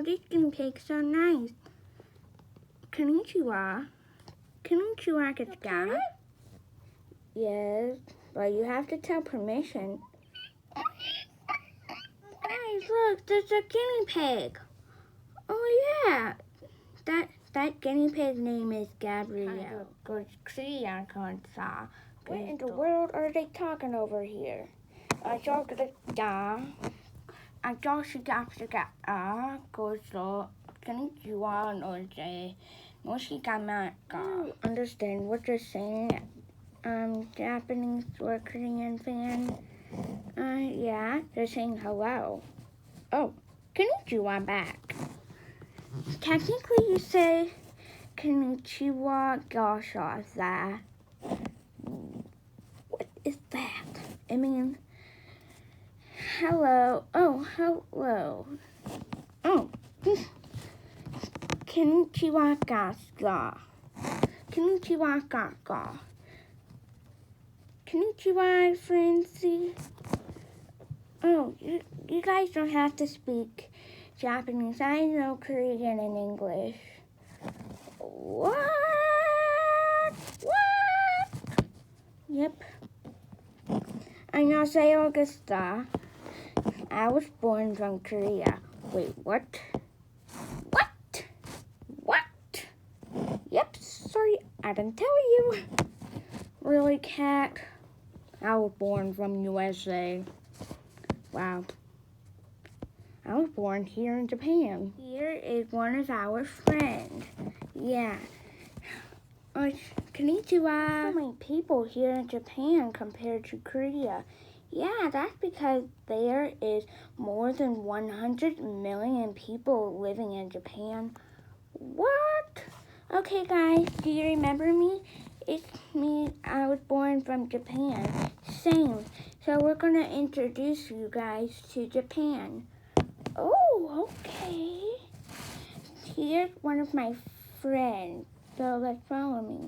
this guinea pig's so nice. Konnichiwa. Konnichiwa, Katsuka. Yes, but you have to tell permission. Guys, look, there's a guinea pig. Oh yeah, that guinea pig name is Gabrielle. What in the world are they talking over here? Understand what they're saying? Japanese or Korean fan? Yeah, they're saying hello. Oh, konnichiwa back. Technically, you say konnichiwa gashaza. What is that? I mean, hello. Oh, hello. Oh, konnichiwa gasa. Konnichiwa gasa. Konnichiwa, Francie. Oh, you guys don't have to speak Japanese. I know Korean and English. What? Yep. 안녕하세요, Augusta. I was born from Korea. Wait, what? What? Yep, sorry, I didn't tell you. Really, Cat? I was born from USA. Wow. I was born here in Japan. Here is one of our friends. Yeah. Konnichiwa. So many people here in Japan compared to Korea. Yeah, that's because there is more than 100 million people living in Japan. What? Okay, guys, do you remember me? It's me. I was born from Japan. Same. So we're going to introduce you guys to Japan. Oh, okay. Here's one of my friends. So let's follow me.